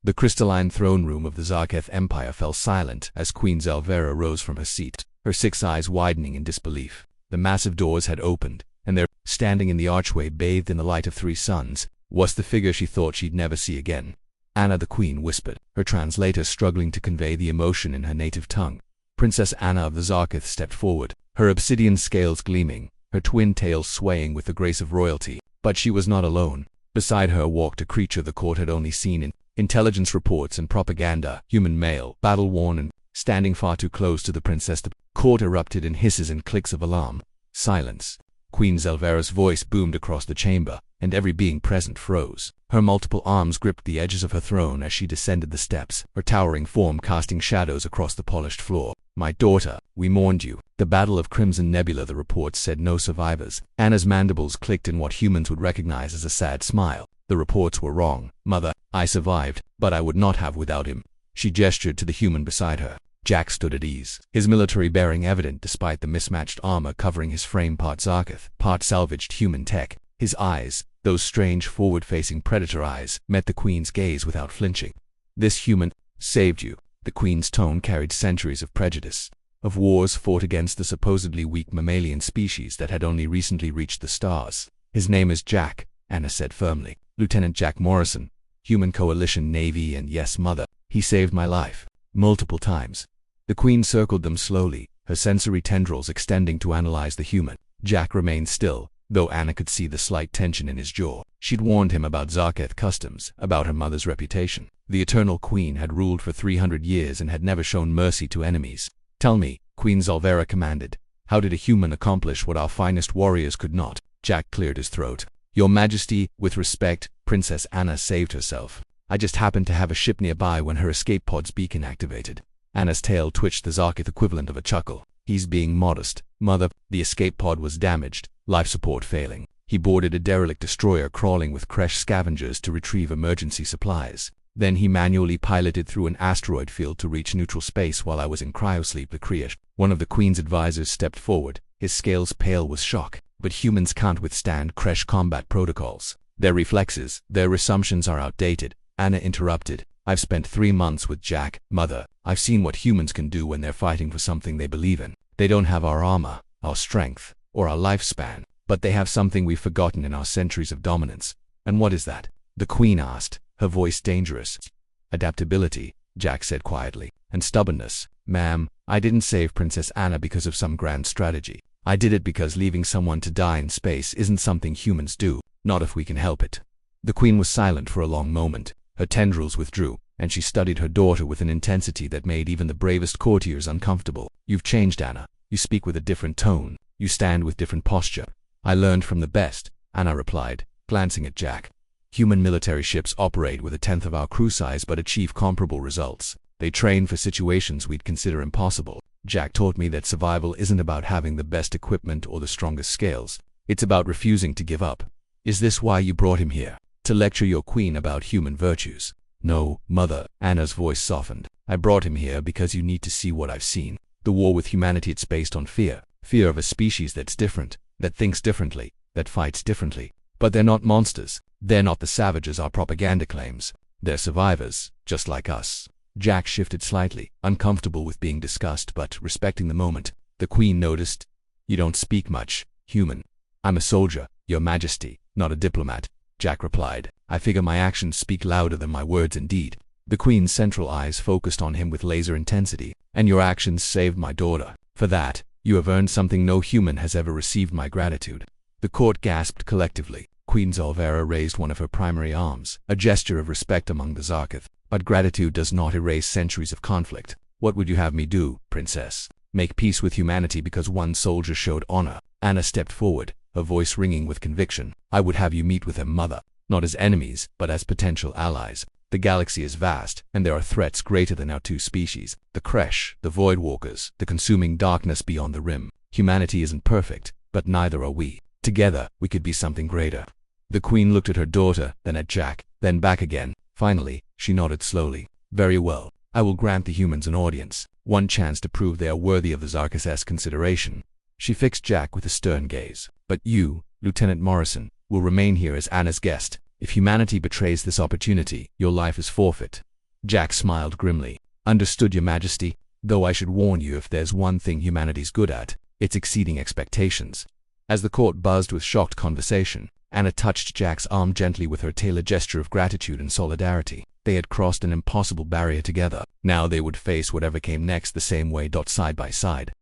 The crystalline throne room of the Zarketh Empire fell silent as Queen Zelvera rose from her seat, her 6 eyes widening in disbelief. The massive doors had opened, and there, standing in the archway bathed in the light of 3 suns, was the figure she thought she'd never see again. Anna, the queen whispered, her translator struggling to convey the emotion in her native tongue. Princess Anna of the Zarketh stepped forward, her obsidian scales gleaming, her twin tails swaying with the grace of royalty. But she was not alone. Beside her walked a creature the court had only seen in intelligence reports and propaganda, human male, battle-worn and standing far too close to the princess. The court erupted in hisses and clicks of alarm. Silence. Queen Zelvera's voice boomed across the chamber, and every being present froze. Her multiple arms gripped the edges of her throne as she descended the steps, her towering form casting shadows across the polished floor. "My daughter, we mourned you." The Battle of Crimson Nebula, the reports said, no survivors. Anna's mandibles clicked in what humans would recognize as a sad smile. The reports were wrong. "Mother, I survived, but I would not have without him." She gestured to the human beside her. Jack stood at ease, his military bearing evident despite the mismatched armor covering his frame, part Zarketh, part salvaged human tech. His eyes, those strange forward-facing predator eyes, met the queen's gaze without flinching. "This human saved you." The queen's tone carried centuries of prejudice, of wars fought against the supposedly weak mammalian species that had only recently reached the stars. "His name is Jack," Anna said firmly. "Lieutenant Jack Morrison, Human Coalition Navy, and yes, Mother, he saved my life. Multiple times." The queen circled them slowly, her sensory tendrils extending to analyze the human. Jack remained still, though Anna could see the slight tension in his jaw. She'd warned him about Zarketh customs, about her mother's reputation. The Eternal Queen had ruled for 300 years and had never shown mercy to enemies. "Tell me," Queen Zelvera commanded, "how did a human accomplish what our finest warriors could not?" Jack cleared his throat. "Your Majesty, with respect," Princess Anna saved herself. "I just happened to have a ship nearby when her escape pod's beacon activated." Anna's tail twitched, the Zarketh equivalent of a chuckle. "He's being modest. Mother, the escape pod was damaged, life support failing. He boarded a derelict destroyer crawling with Kresh scavengers to retrieve emergency supplies. Then he manually piloted through an asteroid field to reach neutral space while I was in cryosleep." The Kriyash, one of the queen's advisors, stepped forward, his scales pale with shock. "But humans can't withstand Kresh combat protocols. Their reflexes, their assumptions are outdated." Anna interrupted. "I've spent 3 months with Jack, Mother. I've seen what humans can do when they're fighting for something they believe in. They don't have our armor, our strength, or our lifespan, but they have something we've forgotten in our centuries of dominance." "And what is that?" the queen asked, her voice dangerous. "Adaptability," Jack said quietly, "and stubbornness. Ma'am, I didn't save Princess Anna because of some grand strategy. I did it because leaving someone to die in space isn't something humans do, not if we can help it." The queen was silent for a long moment. Her tendrils withdrew, and she studied her daughter with an intensity that made even the bravest courtiers uncomfortable. "You've changed, Anna. You speak with a different tone. You stand with different posture." "I learned from the best," Anna replied, glancing at Jack. "Human military ships operate with 1/10 of our crew size but achieve comparable results. They train for situations we'd consider impossible. Jack taught me that survival isn't about having the best equipment or the strongest scales. It's about refusing to give up." "Is this why you brought him here? To lecture your queen about human virtues?" "No, Mother," Anna's voice softened. "I brought him here because you need to see what I've seen. The war with humanity, it's based on fear. Fear of a species that's different, that thinks differently, that fights differently. But they're not monsters. They're not the savages our propaganda claims. They're survivors, just like us." Jack shifted slightly, uncomfortable with being discussed but respecting the moment. The queen noticed. "You don't speak much, human." "I'm a soldier, Your Majesty, not a diplomat," Jack replied. "I figure my actions speak louder than my words indeed." The queen's central eyes focused on him with laser intensity. "And your actions saved my daughter. For that, you have earned something no human has ever received: my gratitude." The court gasped collectively. Queen Zelvera raised one of her primary arms, a gesture of respect among the Zarketh. "But gratitude does not erase centuries of conflict. What would you have me do, Princess? Make peace with humanity because one soldier showed honor?" Anna stepped forward, her voice ringing with conviction. "I would have you meet with them, Mother, not as enemies, but as potential allies. The galaxy is vast, and there are threats greater than our 2 species. The Kresh, the Voidwalkers, the consuming darkness beyond the rim. Humanity isn't perfect, but neither are we. Together, we could be something greater." The queen looked at her daughter, then at Jack, then back again. Finally, she nodded slowly. "Very well. I will grant the humans an audience, one chance to prove they are worthy of the Zarketh's consideration." She fixed Jack with a stern gaze. "But you, Lieutenant Morrison, will remain here as Anna's guest. If humanity betrays this opportunity, your life is forfeit." Jack smiled grimly. "Understood, Your Majesty, though I should warn you if there's one thing humanity's good at, it's exceeding expectations." As the court buzzed with shocked conversation, Anna touched Jack's arm gently with her tailored gesture of gratitude and solidarity. They had crossed an impossible barrier together. Now they would face whatever came next the same way, side by side.